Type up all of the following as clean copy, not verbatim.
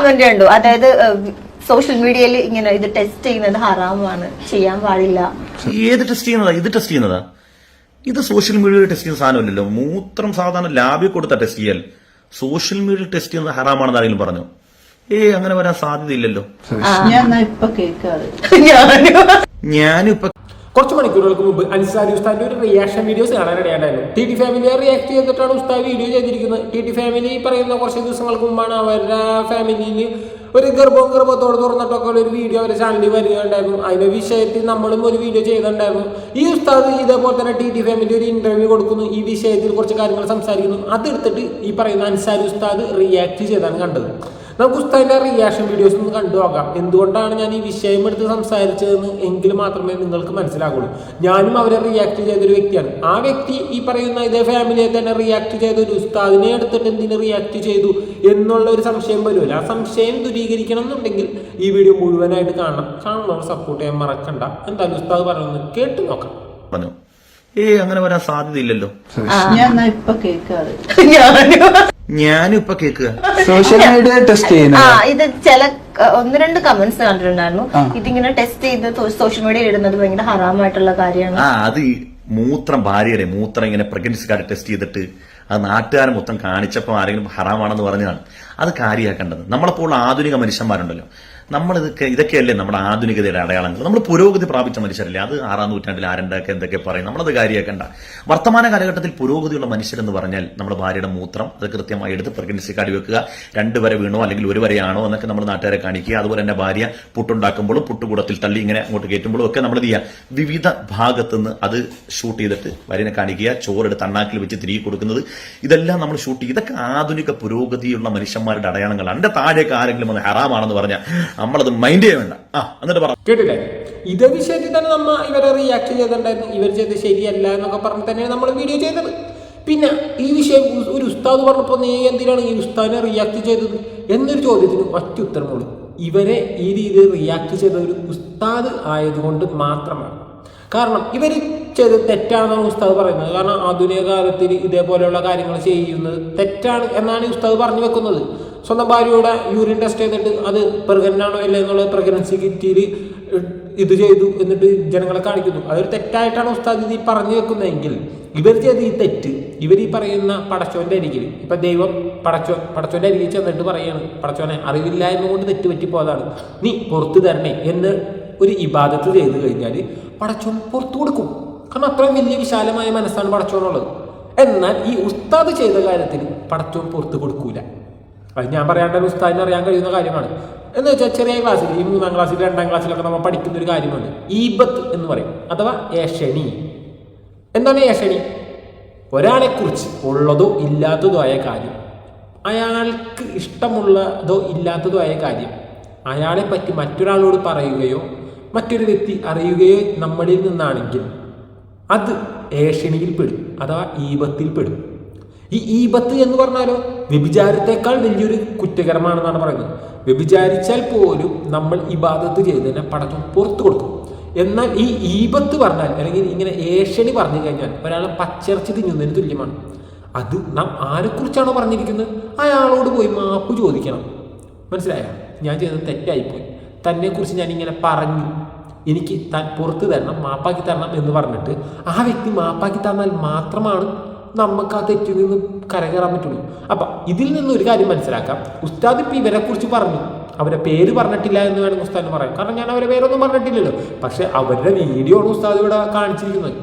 Comment കണ്ടു, അതായത് social മീഡിയയിൽ ഇങ്ങനെ ഇത് ടെസ്റ്റ് ചെയ്യുന്നത് ഹറാമാണ്, ചെയ്യാൻ പാടില്ല. ഏത് ടെസ്റ്റ് ചെയ്യുന്നതാ? ഇത് ടെസ്റ്റ് ചെയ്യുന്നതാ? ഇത് സോഷ്യൽ മീഡിയയിൽ ടെസ്റ്റ് ചെയ്യുന്ന സാധനമല്ലല്ലോ. മൂത്രം സാധാരണ ലാബിൽ കൊടുത്ത ടെസ്റ്റ് ചെയ്യൽ. സോഷ്യൽ മീഡിയയിൽ ടെസ്റ്റ് ചെയ്യുന്നത് ഹറാമാണെന്ന് ആരെങ്കിലും പറഞ്ഞോ? അങ്ങനെ വരാൻ സാധ്യതയില്ലല്ലോ. ഞാനിപ്പോ കുറച്ച് മണിക്കൂറുകൾക്ക് മുമ്പ് അൻസാരി ഉസ്താദിന്റെ ഒരു റിയാക്ഷൻ വീഡിയോസ് കാണാനിടയായിരുന്നു. ടി ടി ഫാമിലിയെ റിയാക്ട് ചെയ്തിട്ടാണ് ഉസ്താദ് വീഡിയോ ചെയ്തിരിക്കുന്നത്. ടി ടി ഫാമിലി പറയുന്ന കുറച്ച് ദിവസങ്ങൾക്ക് മുമ്പാണ് അവരുടെ ഫാമിലിയിൽ ഒരു ഗർഭത്തോട് തുറന്നിട്ടൊക്കെ ഒരു വീഡിയോ അവരുടെ ചാനലിൽ വരികയുണ്ടായിരുന്നു. അതിന്റെ വിഷയത്തിൽ നമ്മളും ഒരു വീഡിയോ ചെയ്തിട്ടുണ്ടായിരുന്നു. ഈ ഉസ്താദ് ഇതേപോലെ തന്നെ ടി ടി ഫാമിലി ഒരു ഇന്റർവ്യൂ കൊടുക്കുന്നു, ഈ വിഷയത്തിൽ കുറച്ച് കാര്യങ്ങൾ സംസാരിക്കുന്നു. അതെടുത്തിട്ട് ഈ പറയുന്ന അൻസാരി ഉസ്താദ് റിയാക്ട് ചെയ്താണ് കണ്ടത്. നമുക്ക് ഉസ്താദിന്റെ റിയാക്ഷൻ വീഡിയോസ് ഒന്ന് കണ്ടു നോക്കാം. എന്തുകൊണ്ടാണ് ഞാൻ ഈ വിഷയം എടുത്ത് സംസാരിച്ചതെന്ന് എങ്കിൽ മാത്രമേ നിങ്ങൾക്ക് മനസ്സിലാകുള്ളൂ. ഞാനും അവരെ റിയാക്ട് ചെയ്തൊരു വ്യക്തിയാണ്. ആ വ്യക്തി ഈ പറയുന്ന ഇതേ ഫാമിലിയെ തന്നെ റിയാക്ട് ചെയ്ത ഒരു ഉസ്താദിനെ എടുത്തിട്ട് എന്തിനു റിയാക്ട് ചെയ്തു എന്നുള്ള ഒരു സംശയം വരുമല്ലോ. ആ സംശയം ദൂരീകരിക്കണം എന്നുണ്ടെങ്കിൽ ഈ വീഡിയോ മുഴുവനായിട്ട് കാണണം. കാണുന്നവർ സപ്പോർട്ട് ചെയ്യാൻ മറക്കണ്ട. എന്തായാലും ഉസ്താദ് പറയുന്നത് കേട്ടു നോക്കാം. അങ്ങനെ വരാൻ സാധ്യതയില്ലല്ലോ. ഞാനിപ്പോ കേൾക്കുക സോഷ്യൽ മീഡിയ ടെസ്റ്റ് ചെയ്യുന്നത് ഇത് ചില 1-2 കമന്റ്സ് കണ്ടിട്ടുണ്ടായിരുന്നു. ഇതിങ്ങനെ ടെസ്റ്റ് ചെയ്ത് സോഷ്യൽ മീഡിയ ഇടുന്നത് ഭയങ്കര ഹറാമായിട്ടുള്ള കാര്യമാണ്. അത് മൂത്രം, ഭാര്യയുടെ മൂത്രം ഇങ്ങനെ പ്രഗ്നൻസി കാർഡ് ടെസ്റ്റ് ചെയ്തിട്ട് അത് നാട്ടുകാരെ മൊത്തം കാണിച്ചപ്പോൾ ആരെങ്കിലും ഹറാമാണെന്ന് പറഞ്ഞതാണ്. അത് കാര്യമാക്കേണ്ടത്. നമ്മളപ്പോൾ ആധുനിക മനുഷ്യന്മാരുണ്ടല്ലോ, ഇതൊക്കെയല്ലേ നമ്മുടെ ആധുനികതയുടെ അടയാളങ്ങൾ. നമ്മൾ പുരോഗതി പ്രാപിച്ച മനുഷ്യരല്ലേ. അത് 6-ാം നൂറ്റാണ്ടിൽ ആരണ്ടൊക്കെ എന്തൊക്കെ പറയും, നമ്മളത് കാര്യമാക്കണ്ട. വർത്തമാന കാലഘട്ടത്തിൽ പുരോഗതിയുള്ള മനുഷ്യരെന്ന് പറഞ്ഞാൽ നമ്മുടെ ഭാര്യയുടെ മൂത്രം അത് കൃത്യമായി എടുത്ത് പ്രഗ്നൻസി കാർഡ് വെക്കുക. 2 വരെ വീണോ അല്ലെങ്കിൽ 1 വരെയാണോ എന്നൊക്കെ നമ്മൾ നാട്ടുകാരെ കാണിക്കുക. അതുപോലെ തന്നെ ഭാര്യ പുട്ടുണ്ടാക്കുമ്പോഴും പുട്ടുകൂടത്തിൽ തള്ളി ഇങ്ങനെ അങ്ങോട്ട് കയറ്റുമ്പോഴും ഒക്കെ നമ്മൾ ചെയ്യുക. വിവിധ ഭാഗത്തുനിന്ന് അത് ഷൂട്ട് ചെയ്തിട്ട് ഭാര്യനെ കാണിക്കുക. ചോറെടുത്ത് അണ്ണാക്കിൽ വെച്ച് തിരികെ കൊടുക്കുന്നത്, ഇതെല്ലാം നമ്മൾ ഷൂട്ട് ചെയ്യും. ഇതൊക്കെ ആധുനിക പുരോഗതിയുള്ള മനുഷ്യന്മാരുടെ അടയാളങ്ങളാണ്. അതിന്റെ താഴേക്ക് ആരെങ്കിലും അത് ഹറാമാണെന്ന് പറഞ്ഞാൽ നമ്മളത് മൈൻഡ് ചെയ്യണ്ട. എന്നിട്ട് പറ കേട്ടില്ലേ? ഇതേ വിഷയത്തിൽ തന്നെ നമ്മൾ ഇവരെ റിയാക്ട് ചെയ്തിട്ടുണ്ടായിരുന്നു. ഇവർ ചെയ്ത് ശരിയല്ല എന്നൊക്കെ പറഞ്ഞ് തന്നെയാണ് നമ്മൾ വീഡിയോ ചെയ്തത്. പിന്നെ ഈ വിഷയം ഒരു ഉസ്താദ് പറഞ്ഞപ്പോൾ നീ എന്തിനാണ് ഈ ഉസ്താദിനെ റിയാക്ട് ചെയ്തത് എന്നൊരു ചോദ്യത്തിന് ഒറ്റ ഉത്തരമുള്ളൂ. ഇവരെ ഈ രീതിയിൽ റിയാക്ട് ചെയ്ത ഒരു ഉസ്താദ് ആയതുകൊണ്ട് മാത്രമാണ്. കാരണം ഇവർ ചെയ്ത് തെറ്റാണെന്നാണ് ഉസ്താദ് പറയുന്നത്. കാരണം ആധുനിക കാലത്തിൽ ഇതേപോലെയുള്ള കാര്യങ്ങൾ ചെയ്യുന്നത് തെറ്റാണ് എന്നാണ് ഈ ഉസ്താദ് പറഞ്ഞു വെക്കുന്നത്. സ്വന്തം ഭാര്യയുടെ യൂറിൻ ടെസ്റ്റ് ചെയ്തിട്ട് അത് പ്രഗ്നൻ്റാണോ ഇല്ല എന്നുള്ളത് പ്രഗ്നൻസി കിറ്റിയിൽ ഇത് ചെയ്തു എന്നിട്ട് ജനങ്ങളെ കാണിക്കുന്നു. അതൊരു തെറ്റായിട്ടാണ് ഉസ്താദ് ഇത് പറഞ്ഞു വെക്കുന്നതെങ്കിൽ ഇവർ ചെയ്ത് ഈ തെറ്റ് ഇവർ ഈ പറയുന്ന പടച്ചോന്റെ അരികിൽ, ഇപ്പൊ ദൈവം പടച്ചോന്റെ അരികിൽ ചെന്നിട്ട് പറയാണ്, പടച്ചോനെ അറിവില്ലായ്മ കൊണ്ട് തെറ്റ് പറ്റിപ്പോയതാണ്, നീ പുറത്തു തരണേ എന്ന് ഒരു ഇബാദത്ത് ചെയ്ത് കഴിഞ്ഞാൽ പടച്ചോൻ പുറത്തു കൊടുക്കും. കാരണം അത്രയും വലിയ വിശാലമായ മനസ്സാണ് പടച്ചോനുള്ളത്. എന്നാൽ ഈ ഉസ്താദ് ചെയ്ത കാര്യത്തിൽ പടച്ചോൻ പുറത്ത് കൊടുക്കൂല. അത് ഞാൻ പറയാണ്ട് ഉസ്താദിന് അറിയാൻ കഴിയുന്ന കാര്യമാണ്. എന്ന് വെച്ചാൽ ചെറിയ ക്ലാസ്സിൽ, ഈ 3-ാം ക്ലാസ്സിൽ 2-ാം ക്ലാസ്സിലൊക്കെ നമ്മൾ പഠിക്കുന്ന ഒരു കാര്യമാണ് ഈബത്ത് എന്ന് പറയും, അഥവാ ഏഷണി. എന്താണ് ഏഷണി? ഒരാളെക്കുറിച്ച് ഉള്ളതോ ഇല്ലാത്തതോ ആയ കാര്യം, അയാൾക്ക് ഇഷ്ടമുള്ളതോ ഇല്ലാത്തതോ ആയ കാര്യം അയാളെ പറ്റി മറ്റൊരാളോട് പറയുകയോ മറ്റൊരു വ്യക്തി അറിയുകയോ നമ്മളിൽ നിന്നാണെങ്കിൽ അത് ഏഷണിയിൽ പെടും, അഥവാ ഈബത്തിൽ പെടും. ഈ ഈബത്ത് എന്ന് പറഞ്ഞാലോ വ്യഭിചാരത്തെക്കാൾ വലിയൊരു കുറ്റകരമാണെന്നാണ് പറയുന്നത്. വ്യഭിചാരിച്ചാൽ പോലും നമ്മൾ ഇബാദത്ത് ചെയ്തതിനെ പടച്ചോൻ പുറത്തു കൊടുക്കും. എന്നാൽ ഈ ഈബത്ത് പറഞ്ഞാൽ അല്ലെങ്കിൽ ഇങ്ങനെ ഏഷണി പറഞ്ഞു കഴിഞ്ഞാൽ ഒരാളെ പച്ചിറച്ചി തിന്നുന്നതിന് തുല്യമാണ്. അത് നാം ആരെക്കുറിച്ചാണോ പറഞ്ഞിരിക്കുന്നത് അയാളോട് പോയി മാപ്പ് ചോദിക്കണം. മനസ്സിലായോ? ഞാൻ ചെയ്തത് തെറ്റായിപ്പോയി, തന്നെക്കുറിച്ച് ഞാനിങ്ങനെ പറഞ്ഞു, എനിക്ക് പുറത്ത് തരണം, മാപ്പാക്കി തരണം എന്ന് പറഞ്ഞിട്ട് ആ വ്യക്തി മാപ്പാക്കി തന്നാൽ മാത്രമാണ് നമുക്ക് ആ തെറ്റിൽ നിന്ന് കരകയറാൻ പറ്റുള്ളൂ. അപ്പം ഇതിൽ നിന്ന് ഒരു കാര്യം മനസ്സിലാക്കാം. ഉസ്താദ് ഇപ്പം ഇവരെ കുറിച്ച് പറഞ്ഞു, അവരെ പേര് പറഞ്ഞിട്ടില്ല എന്ന് വേണമെങ്കിൽ ഉസ്താദിന് പറയാം. കാരണം ഞാൻ അവരെ പേരൊന്നും പറഞ്ഞിട്ടില്ലല്ലോ. പക്ഷെ അവരുടെ വീഡിയോ ആണ് ഉസ്താദ് ഇവിടെ കാണിച്ചിരിക്കുന്നത്.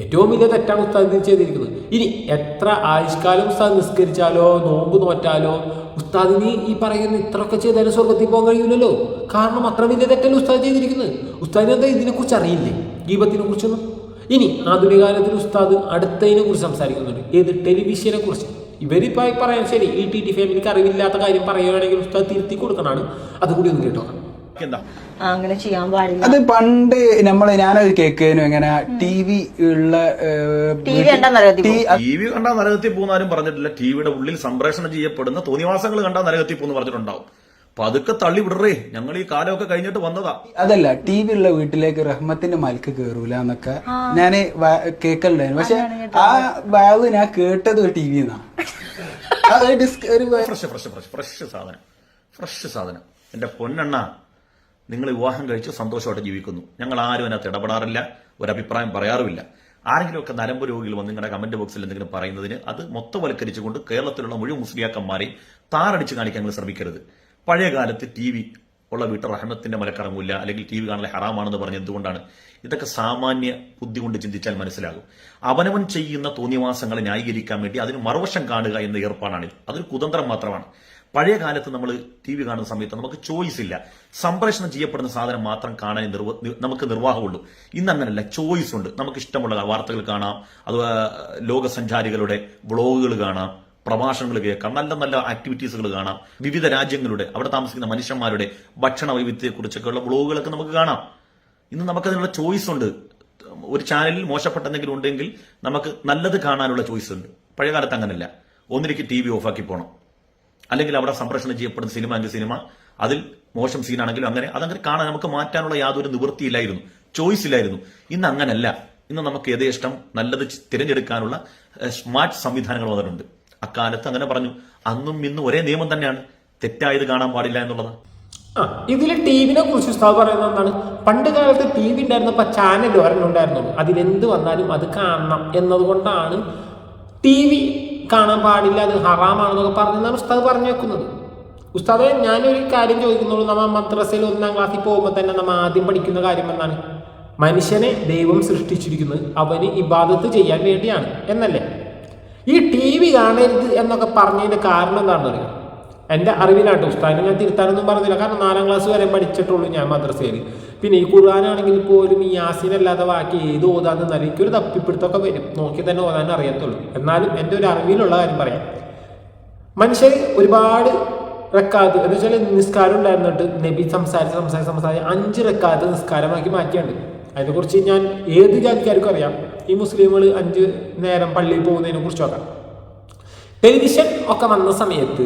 ഏറ്റവും വലിയ തെറ്റാണ് ഉസ്താദ് ചെയ്തിരിക്കുന്നത്. ഇനി എത്ര ആയുഷ്കാലം ഉസ്താദ് നിസ്കരിച്ചാലോ നോമ്പ് നോറ്റാലോ ഉസ്താദിന് ഈ പറയുന്ന ഇത്രയൊക്കെ ചെയ്താലും സ്വർഗത്തിൽ പോകാൻ കഴിയില്ലല്ലോ. കാരണം അത്ര വലിയ തെറ്റല്ലേ ഉസ്താദ് ചെയ്തിരിക്കുന്നത്. ഉസ്താദിന് എന്താ ഇതിനെക്കുറിച്ച് അറിയില്ലേ, ഗീബത്തിനെ കുറിച്ചൊന്നും? ഇനി ആധുനിക കാലത്തിൽ ഉസ്താദ് അടുത്തതിനെ കുറിച്ച് സംസാരിക്കുന്നുണ്ട്. ഏത്? ടെലിവിഷനെ കുറിച്ച്. ഇവരിപ്പോൾ പറയാൻ ശരി, ഈ ടി ടി ഫാമിലിക്ക് അറിവില്ലാത്ത കാര്യം പറയുകയാണെങ്കിൽ ഉസ്താദ് തിരുത്തി കൊടുക്കണതാണ്. അതുകൂടി ഒന്ന് കേട്ടോ. അങ്ങനെ ചെയ്യാൻ പാടില്ല. അത് പണ്ട് ഞാനത് കേൾക്കുന്നു. എങ്ങനെ ടി വി കണ്ടാ നരകത്തിൽ പോകുന്നാരും പറഞ്ഞിട്ടില്ല. ടിവിയുടെ ഉള്ളിൽ സംപ്രേഷണം ചെയ്യപ്പെടുന്ന തോന്നിവാസങ്ങൾ കണ്ടാ നരകത്തിൽ പോകുന്നു പറഞ്ഞിട്ടുണ്ടാവും. പതുക്കെ തള്ളി വിടറേ, ഞങ്ങൾ ഈ കാലമൊക്കെ കഴിഞ്ഞിട്ട് വന്നതാ. അതല്ല, ടി വി ഉള്ള വീട്ടിലേക്ക് റഹ്മത്തിന്റെ മൽക്ക് കേറൂല എന്നൊക്കെ ഞാന് കേൾക്കലുണ്ടായിരുന്നു. പക്ഷെ ആ ബാഗ് ഞാൻ കേട്ടത് ടി വിന്നാ. ഫ്രഷ് സാധനം. ഫ്രഷ് സാധനം. എന്റെ പൊന്നെണ്ണ, നിങ്ങൾ വിവാഹം കഴിച്ച് സന്തോഷമായിട്ട് ജീവിക്കുന്നു. ഞങ്ങൾ ആരും അതിനകത്ത് ഇടപെടാറില്ല, ഒരഭിപ്രായം പറയാറുമില്ല. ആരെങ്കിലുമൊക്കെ നരമ്പ് രോഗികൾ വന്ന് നിങ്ങളുടെ കമന്റ് ബോക്സിൽ എന്തെങ്കിലും പറയുന്നതിന് അത് മൊത്തവൽക്കരിച്ചുകൊണ്ട് കേരളത്തിലുള്ള മുഴുവൻ മുസ്ലിയാക്കന്മാരെയും താറടിച്ച് കാണിക്കാൻ നിങ്ങൾ ശ്രമിക്കരുത്. പഴയ കാലത്ത് TV ഉള്ള വീട്ടിൽ റഹ്മത്തിന്റെ മലക്കറങ്ങൂല്ല, അല്ലെങ്കിൽ TV കാണൽ ഹറാമാണെന്ന് പറഞ്ഞ് എന്തുകൊണ്ടാണ്? ഇതൊക്കെ സാമാന്യ ബുദ്ധി കൊണ്ട് ചിന്തിച്ചാൽ മനസ്സിലാകും. അവനവൻ ചെയ്യുന്ന തോന്നിവാസങ്ങളെ ന്യായീകരിക്കാൻ വേണ്ടി അതിന് മറുവശം കാണുക എന്ന ഏർപ്പാടാണ്. അതൊരു കുതന്ത്രം മാത്രമാണ്. പഴയ കാലത്ത് നമ്മൾ TV കാണുന്ന സമയത്ത് നമുക്ക് ചോയ്സ് ഇല്ല. സംപ്രേഷണം ചെയ്യപ്പെടുന്ന സാധനം മാത്രം കാണാൻ നമുക്ക് നിർവാഹമുള്ളൂ. ഇന്ന് അങ്ങനല്ല, ചോയ്സ് ഉണ്ട്. നമുക്ക് ഇഷ്ടമുള്ള വാർത്തകൾ കാണാം, അത് ലോകസഞ്ചാരികളുടെ വ്ളോഗുകൾ കാണാം, പ്രഭാഷണങ്ങൾ കേൾക്കാം, നല്ല നല്ല ആക്ടിവിറ്റീസുകൾ കാണാം, വിവിധ രാജ്യങ്ങളുടെ അവിടെ താമസിക്കുന്ന മനുഷ്യന്മാരുടെ ഭക്ഷണ വൈവിധ്യത്തെക്കുറിച്ചൊക്കെയുള്ള വ്ളോഗുകളൊക്കെ നമുക്ക് കാണാം. ഇന്ന് നമുക്കതിനുള്ള ചോയ്സ് ഉണ്ട്. ഒരു ചാനലിൽ മോശപ്പെട്ട എന്തെങ്കിലും ഉണ്ടെങ്കിൽ നമുക്ക് നല്ലത് കാണാനുള്ള ചോയ്സ് ഉണ്ട്. പഴയ കാലത്ത് അങ്ങനല്ല. ഒന്നിലേക്ക് TV ഓഫാക്കി പോകണം, അല്ലെങ്കിൽ അവിടെ സംപ്രേഷണം ചെയ്യപ്പെടുന്ന സിനിമ എങ്കിൽ സിനിമ, അതിൽ മോശം സീനാണെങ്കിലും അതങ്ങനെ കാണാൻ നമുക്ക് മാറ്റാനുള്ള യാതൊരു നിവൃത്തിയില്ലായിരുന്നു, ചോയ്സ് ഇല്ലായിരുന്നു. ഇന്ന് അങ്ങനല്ല. ഇന്ന് നമുക്ക് യഥേഷ്ടം നല്ലത് തിരഞ്ഞെടുക്കാനുള്ള സ്മാർട്ട് സംവിധാനങ്ങൾ വന്നിട്ടുണ്ട്. അക്കാലത്ത് അങ്ങനെ പറഞ്ഞു. അന്നും ഇന്നും ഒരേ നിയമം തന്നെയാണ്, തെറ്റായത് കാണാൻ പാടില്ല എന്നുള്ളത്. ഇതിൽ ടിവിനെ കുറിച്ച് ഉസ്താദ് പറയുന്നത് എന്താണ്? പണ്ട് കാലത്ത് TV ഉണ്ടായിരുന്നപ്പോൾ ചാനൽ ഒരെണ്ണം ഉണ്ടായിരുന്നുള്ളൂ, അതിലെന്ത് വന്നാലും അത് കാണണം എന്നതുകൊണ്ടാണ് TV കാണാൻ പാടില്ല, അത് ഹറാമാണെന്നൊക്കെ പറഞ്ഞാണ് ഉസ്താദ് പറഞ്ഞു വെക്കുന്നത്. ഉസ്താദെ, ഞാനൊരു കാര്യം ചോദിക്കുന്നുള്ളൂ. നമ്മൾ മദ്രസയിൽ 1-ാം ക്ലാസ്സിൽ പോകുമ്പോൾ തന്നെ നമ്മൾ ആദ്യം പഠിക്കുന്ന കാര്യം എന്താണ്? മനുഷ്യനെ ദൈവം സൃഷ്ടിച്ചിരിക്കുന്നത് അവന് ഇബാദത്ത് ചെയ്യാൻ വേണ്ടിയാണ് എന്നല്ലേ? ഈ TV കാണരുത് എന്നൊക്കെ പറഞ്ഞതിന്റെ കാരണം എന്താണെന്ന് അറിയാം? എൻ്റെ അറിവിലാട്ടോ, ഉസ്താദിനെ ഞാൻ തിരുത്താനൊന്നും പറഞ്ഞില്ല. കാരണം 4-ാം ക്ലാസ് വരെ പഠിച്ചിട്ടുള്ളൂ ഞാൻ മദ്രസയിൽ. പിന്നെ ഈ ഖുർആനാണെങ്കിൽ പോലും ഈ യാസീനല്ലാതെ ബാക്കി ഏത് ഓതാൻ നിന്നാലും എനിക്കൊരു തപ്പിപ്പിടുത്തൊക്കെ വരും, നോക്കി തന്നെ ഓതാൻ അറിയത്തുള്ളൂ. എന്നാലും എൻ്റെ ഒരു അറിവിലുള്ള കാര്യം പറയാം. മനുഷ്യർ ഒരുപാട് റക്കാത്ത് എന്ന് വെച്ചാൽ നിസ്കാരം ഉണ്ടായിരുന്നിട്ട് നബി സംസാരിച്ച് 5 റക്കാത്ത് നിസ്കാരമാക്കി മാറ്റിയുണ്ട്. അതിനെക്കുറിച്ച് ഞാൻ ഏത് ജാതിക്കാർക്കും അറിയാം. ഈ മുസ്ലിമുകൾ 5 നേരം പള്ളിയിൽ പോകുന്നതിനെ കുറിച്ചൊക്കെ. ടെലിവിഷൻ ഒക്കെ വന്ന സമയത്ത്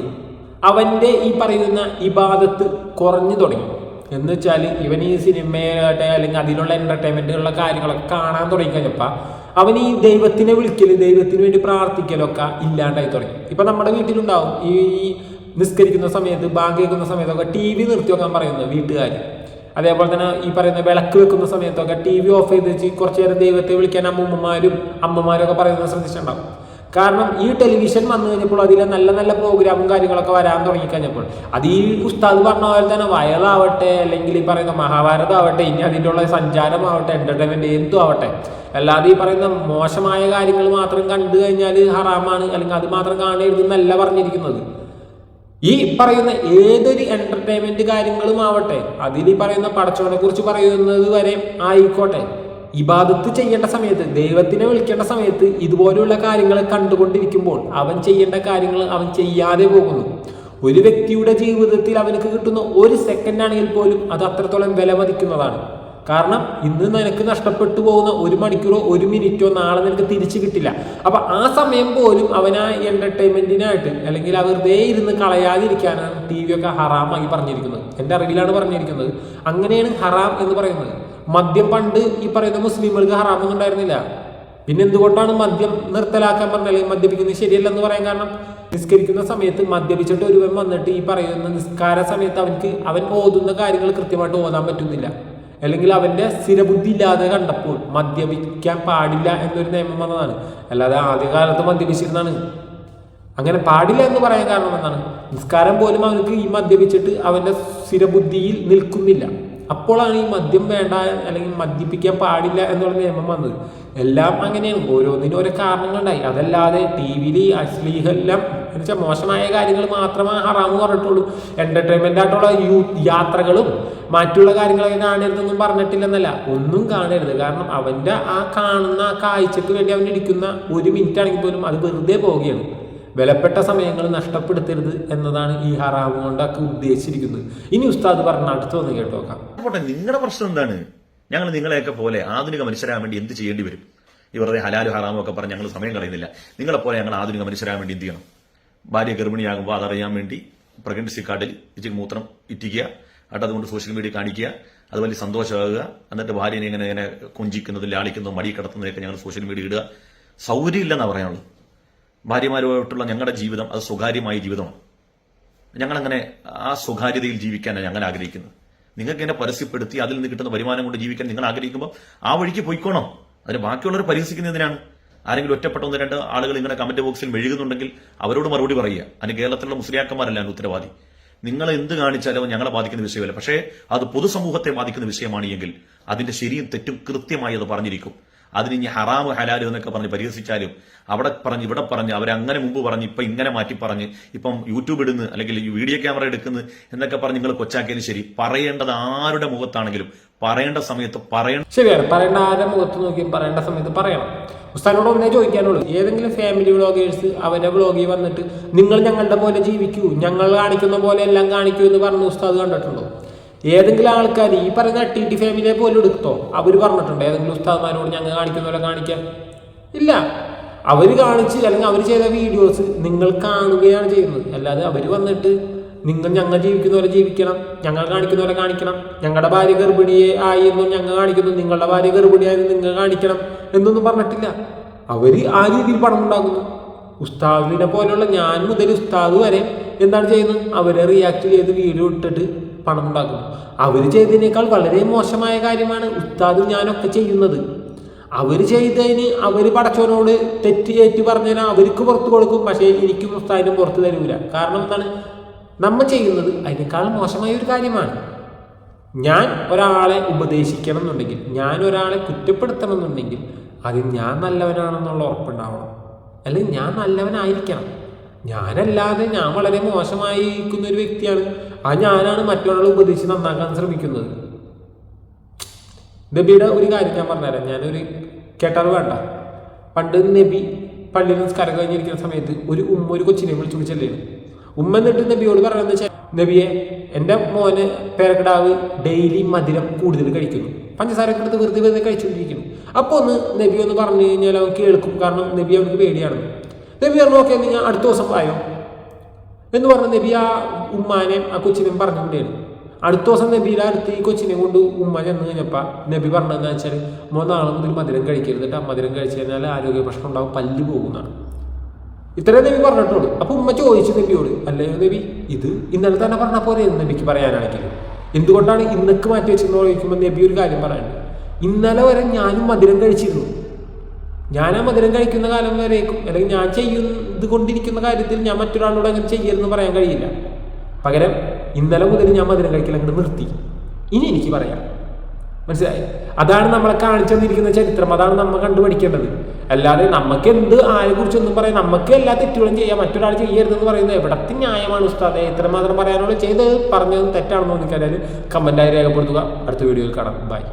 അവൻ്റെ ഈ പറയുന്ന ഇബാദത്ത് കുറഞ്ഞു തുടങ്ങി. എന്ന് വെച്ചാൽ ഇവൻ ഈ സിനിമയായിട്ട് അല്ലെങ്കിൽ അതിലുള്ള എൻ്റർടൈൻമെൻറ്റുകളുള്ള കാര്യങ്ങളൊക്കെ കാണാൻ തുടങ്ങിക്കഴിഞ്ഞപ്പോൾ അവൻ ഈ ദൈവത്തിനെ വിളിക്കൽ, ദൈവത്തിന് വേണ്ടി പ്രാർത്ഥിക്കലൊക്കെ ഇല്ലാണ്ടായി തുടങ്ങി. ഇപ്പം നമ്മുടെ വീട്ടിലുണ്ടാവും ഈ നിസ്കരിക്കുന്ന സമയത്ത്, ബാങ്ക് കേൾക്കുന്ന സമയത്തൊക്കെ TV നിർത്തി വെക്കാൻ പറയുന്നത് വീട്ടുകാർ. അതേപോലെ തന്നെ ഈ പറയുന്ന വിളക്ക് വെക്കുന്ന സമയത്തൊക്കെ TV ഓഫ് ചെയ്ത് വെച്ച് കുറച്ചു നേരം ദൈവത്തെ വിളിക്കാൻ അമ്മമാരും ഒക്കെ പറയുന്നത് ശ്രദ്ധിച്ചിട്ടുണ്ടാവും. കാരണം ഈ ടെലിവിഷൻ വന്നു കഴിഞ്ഞപ്പോൾ അതിലെ നല്ല നല്ല പ്രോഗ്രാമും കാര്യങ്ങളൊക്കെ വരാൻ തുടങ്ങിക്കഴിഞ്ഞപ്പോൾ അത് ഈ ഉസ്താദ് പറഞ്ഞ പോലെ തന്നെ വയലാവട്ടെ, അല്ലെങ്കിൽ ഈ പറയുന്ന മഹാഭാരതം ആവട്ടെ, ഇനി അതിൻ്റെ ഉള്ള സഞ്ചാരമാവട്ടെ, എൻ്റർടൈൻമെൻറ്റ് എന്തും ആവട്ടെ, അല്ലാതെ ഈ പറയുന്ന മോശമായ കാര്യങ്ങൾ മാത്രം കണ്ടു കഴിഞ്ഞാൽ ഹറാമാണ്, അല്ലെങ്കിൽ അത് മാത്രം കാണരുതെന്നല്ല പറഞ്ഞിരിക്കുന്നത്. ഈ പറയുന്ന ഏതൊരു എൻ്റർടൈൻമെൻറ്റ് കാര്യങ്ങളും ആവട്ടെ, അതിൽ ഈ പറയുന്ന പടച്ചവനെ കുറിച്ച് പറയുന്നത് വരെ ആയിക്കോട്ടെ, ഇബാദത്ത് ചെയ്യേണ്ട സമയത്ത്, ദൈവത്തിനെ വിളിക്കേണ്ട സമയത്ത് ഇതുപോലെയുള്ള കാര്യങ്ങൾ കണ്ടുകൊണ്ടിരിക്കുമ്പോൾ അവൻ ചെയ്യേണ്ട കാര്യങ്ങൾ അവൻ ചെയ്യാതെ പോകുന്നു. ഒരു വ്യക്തിയുടെ ജീവിതത്തിൽ അവനക്ക് കിട്ടുന്ന 1 സെക്കൻഡ് ആണെങ്കിൽ പോലും അത് അത്രത്തോളം വില മതിക്കുന്നതാണ്. കാരണം ഇന്ന് നിനക്ക് നഷ്ടപ്പെട്ടു പോകുന്ന 1 മണിക്കൂറോ 1 മിനിറ്റോ നാളെ നിനക്ക് തിരിച്ചു കിട്ടില്ല. അപ്പം ആ സമയം പോലും അവനാ എൻ്റർടൈൻമെൻറ്റിനായിട്ട് അല്ലെങ്കിൽ വെറുതെ ഇരുന്ന് കളയാതിരിക്കാനാണ് TV ഒക്കെ ഹറാമായി പറഞ്ഞിരിക്കുന്നത്. എൻ്റെ അറിവിലാണ് പറഞ്ഞിരിക്കുന്നത്. അങ്ങനെയാണ് ഹറാം എന്ന് പറയുന്നത്. മദ്യം പണ്ട് ഈ പറയുന്ന മുസ്ലിങ്ങൾക്ക് ഹറാമൊന്നും ഉണ്ടായിരുന്നില്ല. പിന്നെ എന്തുകൊണ്ടാണ് മദ്യം നിർത്തലാക്കാൻ പറഞ്ഞാൽ മദ്യപിക്കുന്നത് ശരിയല്ലെന്ന് പറയാൻ കാരണം? നിസ്കരിക്കുന്ന സമയത്ത് മദ്യപിച്ചിട്ട് ഒരുവൻ വന്നിട്ട് ഈ പറയുന്ന നിസ്കാര സമയത്ത് അവൻ ഓതുന്ന കാര്യങ്ങൾ കൃത്യമായിട്ട് ഓതാൻ പറ്റുന്നില്ല, അല്ലെങ്കിൽ അവൻ്റെ സ്ഥിരബുദ്ധി ഇല്ലാതെ കണ്ടപ്പോൾ മദ്യപിക്കാൻ പാടില്ല എന്നൊരു നിയമം വന്നതാണ്. അല്ലാതെ ആദ്യകാലത്ത് മദ്യപിച്ചിരുന്നാണ്. അങ്ങനെ പാടില്ല എന്ന് പറയാൻ കാരണം എന്താണ്? നിസ്കാരം പോലും അവനക്ക് ഈ മദ്യപിച്ചിട്ട് അവൻ്റെ സ്ഥിരബുദ്ധിയിൽ നിൽക്കുന്നില്ല. അപ്പോഴാണ് ഈ മദ്യം വേണ്ട അല്ലെങ്കിൽ മദ്യപിക്കാൻ പാടില്ല എന്നുള്ള നിയമം വന്നത്. എല്ലാം അങ്ങനെയാണ്, ഓരോന്നിനും ഓരോ കാരണങ്ങളുണ്ടായി. അതല്ലാതെ TV-യിൽ അശ്ലീലെല്ലാം എന്ന് വെച്ചാൽ മോശമായ കാര്യങ്ങൾ മാത്രമേ ഹറാമ് പറഞ്ഞിട്ടുള്ളൂ. എൻ്റർടൈൻമെൻ്റ് ആയിട്ടുള്ള യാത്രകളും മറ്റുള്ള കാര്യങ്ങളൊക്കെ കാണരുതെന്നും പറഞ്ഞിട്ടില്ലെന്നല്ല. ഒന്നും കാണരുത്. കാരണം അവൻ്റെ ആ കാണുന്ന ആ കാഴ്ചക്ക് വേണ്ടി അവൻ ഇരിക്കുന്ന 1 മിനിറ്റ് ആണെങ്കിൽ പോലും അത് വെറുതെ പോവുകയാണ്. വിലപ്പെട്ട സമയങ്ങൾ നഷ്ടപ്പെടുത്തരുത് എന്നതാണ് ഈ ഹറാമ് കൊണ്ടൊക്കെ ഉദ്ദേശിച്ചിരിക്കുന്നത്. ഇനി ഉസ്താദ് പറഞ്ഞ അടുത്തൊന്ന് കേട്ടോ നോക്കാം. നിങ്ങളുടെ പ്രശ്നം എന്താണ്? ഞങ്ങൾ നിങ്ങളെയൊക്കെ പോലെ ആധുനിക മനുഷ്യരാൻ വേണ്ടി എന്ത് ചെയ്യേണ്ടി വരും? ഈ വെറുതെ ഹലാലും ഹറാമും ഒക്കെ പറഞ്ഞ് ഞങ്ങൾ സമയം കളയുന്നില്ല. നിങ്ങളെപ്പോലെ ഞങ്ങൾ ആധുനിക മനുഷ്യരാൻ വേണ്ടി എന്ത് ചെയ്യണം? ഭാര്യ ഗർഭിണിയാകുമ്പോൾ അതറിയാൻ വേണ്ടി പ്രഗ്നൻസി കാർഡിൽ ഇച്ചിരി മൂത്രം ഇറ്റിക്കുക, എന്നിട്ട് അതുകൊണ്ട് സോഷ്യൽ മീഡിയ കാണിക്കുക, അത് വലിയ സന്തോഷമാകുക, എന്നിട്ട് ഭാര്യനെ ഇങ്ങനെ കൊഞ്ചിക്കുന്നതും ലാളിക്കുന്നതും മടി കിടത്തുന്നതൊക്കെ ഞങ്ങൾ സോഷ്യൽ മീഡിയ ഇടുക. സൗകര്യം ഇല്ലെന്നാണ് പറയാനുള്ളത്. ഭാര്യമാരുമായിട്ടുള്ള ഞങ്ങളുടെ ജീവിതം അത് സ്വകാര്യമായ ജീവിതമാണ്. ഞങ്ങളങ്ങനെ ആ സ്വകാര്യതയിൽ ജീവിക്കാനാണ് ഞങ്ങൾ ആഗ്രഹിക്കുന്നത്. നിങ്ങൾക്ക് ഇങ്ങനെ പരസ്യപ്പെടുത്തി അതിൽ നിന്ന് കിട്ടുന്ന വരുമാനം കൊണ്ട് ജീവിക്കാൻ നിങ്ങൾ ആഗ്രഹിക്കുമ്പോൾ ആ വഴിക്ക് പോയിക്കോണം. അതിന് ബാക്കിയുള്ളവർ പരിഹസിക്കുന്നതിനാണ്. ആരെങ്കിലും ഒറ്റപ്പെട്ട 1-2 ആളുകൾ ഇങ്ങനെ കമന്റ് ബോക്സിൽ മെഴുകുന്നുണ്ടെങ്കിൽ അവരോട് മറുപടി പറയുക. അതിന് കേരളത്തിലുള്ള മുസ്ലിയാക്കന്മാരല്ല ഉത്തരവാദി. നിങ്ങൾ എന്ത് കാണിച്ചാലും ഞങ്ങളെ ബാധിക്കുന്ന വിഷയമല്ല. പക്ഷേ അത് പൊതുസമൂഹത്തെ ബാധിക്കുന്ന വിഷയമാണ് എങ്കിൽ അതിന്റെ ശരിയും തെറ്റും കൃത്യമായി അത് പറഞ്ഞിരിക്കും. അതിന് ഇനി ഹറാമ് ഹലാല് എന്നൊക്കെ പറഞ്ഞ് പരിഹസിച്ചാലും അവിടെ പറഞ്ഞ് ഇവിടെ പറഞ്ഞ് അവരങ്ങനെ മുമ്പ് പറഞ്ഞ് ഇപ്പൊ ഇങ്ങനെ മാറ്റി പറഞ്ഞ് ഇപ്പം യൂട്യൂബ് ഇടുന്നു അല്ലെങ്കിൽ വീഡിയോ ക്യാമറ എടുക്കുന്നു എന്നൊക്കെ പറഞ്ഞ് നിങ്ങൾ കൊച്ചാക്കിയാലും ശരി, പറയേണ്ടത് ആരുടെ മുഖത്താണെങ്കിലും പറയേണ്ട സമയത്ത് പറയണം. ശരിയാണ്, പറയേണ്ട ആരുടെ മുഖത്ത് നോക്കി പറയേണ്ട സമയത്ത് പറയണം. ഉസ്താദിനോട് ഒന്നേ ചോദിക്കാനുള്ളൂ, ഏതെങ്കിലും ഫാമിലി വ്ളോഗേഴ്സ് അവരുടെ വ്ളോഗിൽ വന്നിട്ട് നിങ്ങൾ ഞങ്ങളുടെ പോലെ ജീവിക്കൂ, ഞങ്ങൾ കാണിക്കുന്ന പോലെ എല്ലാം കാണിക്കൂ എന്ന് പറഞ്ഞ് ഉസ്താദ് കണ്ടിട്ടുണ്ടോ? ഏതെങ്കിലും ആൾക്കാർ ഈ പറയുന്ന TT ഫാമിലിയെ പോലും എടുത്തോ അവർ പറഞ്ഞിട്ടുണ്ടോ ഏതെങ്കിലും ഉസ്താദ്മാരോട് ഞങ്ങൾ കാണിക്കുന്ന പോലെ കാണിക്കാൻ? ഇല്ല. അവർ കാണിച്ച് അല്ലെങ്കിൽ അവർ ചെയ്ത വീഡിയോസ് നിങ്ങൾ കാണുകയാണ് ചെയ്യുന്നത്. അല്ലാതെ അവർ വന്നിട്ട് ഞങ്ങൾ ജീവിക്കുന്ന പോലെ ജീവിക്കണം, ഞങ്ങൾ കാണിക്കുന്ന പോലെ കാണിക്കണം, ഞങ്ങളുടെ ഭാര്യ ഗർഭിണിയെ ആയി എന്നും ഞങ്ങൾ കാണിക്കുന്നു, നിങ്ങളുടെ ഭാര്യ ഗർഭിണിയായെന്നും നിങ്ങൾ കാണിക്കണം എന്നൊന്നും പറഞ്ഞിട്ടില്ല. അവർ ആ രീതിയിൽ പണം ഉണ്ടാക്കുന്നു. ഉസ്താദിനെ പോലെയുള്ള ഞാൻ മുതൽ ഉസ്താദ് വരെ എന്താണ് ചെയ്യുന്നത്? അവരെ റിയാക്ട് ചെയ്ത് വീഡിയോ ഇട്ടിട്ട് പണം ഉണ്ടാക്കുന്നു. അവർ ചെയ്തതിനേക്കാൾ വളരെ മോശമായ കാര്യമാണ് ഉസ്താദും ഞാനൊക്കെ ചെയ്യുന്നത്. അവർ ചെയ്തതിന് അവർ പടച്ചവനോട് തെറ്റ് ഏറ്റു പറഞ്ഞാൽ അവർക്ക് പുറത്ത് കൊടുക്കും, പക്ഷേ എനിക്കും ഉസ്താദിനും പുറത്ത് തരൂല. കാരണം എന്താണ്? നമ്മൾ ചെയ്യുന്നത് അതിനേക്കാൾ മോശമായ ഒരു കാര്യമാണ്. ഞാൻ ഒരാളെ ഉപദേശിക്കണം എന്നുണ്ടെങ്കിൽ, ഞാൻ ഒരാളെ കുറ്റപ്പെടുത്തണം എന്നുണ്ടെങ്കിൽ അത് ഞാൻ നല്ലവനാണെന്നുള്ള ഉറപ്പുണ്ടാവണം, അല്ലെങ്കിൽ ഞാൻ നല്ലവനായിരിക്കണം. ഞാനല്ലാതെ ഞാൻ വളരെ മോശമായിരിക്കുന്ന ഒരു വ്യക്തിയാണ്, ആ ഞാനാണ് മറ്റൊരാളെ ഉപദേശിച്ച് നന്നാക്കാൻ ശ്രമിക്കുന്നത്. നബിയുടെ ഒരു കാര്യം ഞാൻ പറഞ്ഞുതരാം. ഞാനൊരു കേട്ടാറ് വേണ്ട. പണ്ട് നബി പള്ളിയിൽ നിസ്കാരം കഴിഞ്ഞിരിക്കുന്ന സമയത്ത് ഒരു കൊച്ചിനെ വിളിച്ചു ചെല്ലുന്നു. ഉമ്മ എന്നിട്ട് നബിയോട് പറയുന്നത് വെച്ചാൽ, നബിയെ എൻ്റെ മോന് പേരക്കിടാവ് ഡെയിലി മധുരം കൂടുതൽ കഴിക്കുന്നു, പഞ്ചസാരൊക്കെ എടുത്ത് വെറുതെ കഴിച്ചുകൊണ്ടിരിക്കുന്നു. അപ്പോൾ നബി ഒന്ന് പറഞ്ഞു കഴിഞ്ഞാൽ അവൻ കേൾക്കും, കാരണം നബി അവർക്ക് പേടിയാണ്. നബി പറഞ്ഞു, ഓക്കെ നിങ്ങൾ അടുത്ത ദിവസം പായോ എന്ന് പറഞ്ഞ നബി ആ ഉമ്മാനെ ആ കൊച്ചിനെയും പറഞ്ഞുകൊണ്ടേണ്. അടുത്ത ദിവസം നബിയുടെ അടുത്ത് ഈ കൊച്ചിനെ കൊണ്ട് ഉമ്മ ചെന്ന് കഴിഞ്ഞപ്പോൾ നബി പറഞ്ഞതെന്ന് വെച്ചാൽ, നാളെ മുതൽ മധുരം കഴിക്കരുത് കേട്ടോ, മധുരം കഴിച്ചു കഴിഞ്ഞാൽ ആരോഗ്യ പ്രശ്നം ഉണ്ടാവും, പല്ല് പോകുന്നതാണ്. ഇത്രയും നബി പറഞ്ഞിട്ടുള്ളൂ. അപ്പൊ ഉമ്മ ചോദിച്ചു നബിയോട്, അല്ലയോ നബി, ഇത് ഇന്നലെ തന്നെ പറഞ്ഞ പോലെ നബിക്ക് പറയാനാണെങ്കിൽ എന്തുകൊണ്ടാണ് ഇന്നക്ക് മാറ്റി വെച്ചെന്ന് ചോദിക്കുമ്പോൾ നബി ഒരു കാര്യം പറയാനുണ്ട്. ഇന്നലെ വരെ ഞാനും മധുരം കഴിച്ചിരുന്നു, ഞാൻ ആ മധുരം കഴിക്കുന്ന കാലം വരേക്കും അല്ലെങ്കിൽ ഞാൻ ചെയ്യുന്നത് കൊണ്ടിരിക്കുന്ന കാര്യത്തിൽ ഞാൻ മറ്റൊരാളോട് അങ്ങനെ ചെയ്യരുതെന്ന് പറയാൻ കഴിയില്ല. പകരം ഇന്നലെ മുതൽ ഞാൻ മധുരം കഴിക്കൽ അങ്ങോട്ട് നിർത്തി, ഇനി എനിക്ക് പറയാം. മനസ്സിലായി? അതാണ് നമ്മളെ കാണിച്ചു തന്നിരിക്കുന്ന ചരിത്രം, അതാണ് നമ്മൾ കണ്ടുപഠിക്കേണ്ടത്. അല്ലാതെ നമുക്ക് എന്ത് ആരെ കുറിച്ചൊന്നും പറയാം, നമുക്ക് എല്ലാ തെറ്റുകളും ചെയ്യാം, മറ്റൊരാൾ ചെയ്യരുതെന്ന് പറയുന്നത് എവിടത്തെ ന്യായമാണ് ഉസ്താദെ? ഇത്രമാത്രം പറയാനുള്ള ചെയ്ത് പറഞ്ഞത് തെറ്റാണെന്ന് തോന്നിക്കാൽ കമന്റായി രേഖപ്പെടുത്തുക. അടുത്ത വീഡിയോയിൽ കാണാം. ബൈ.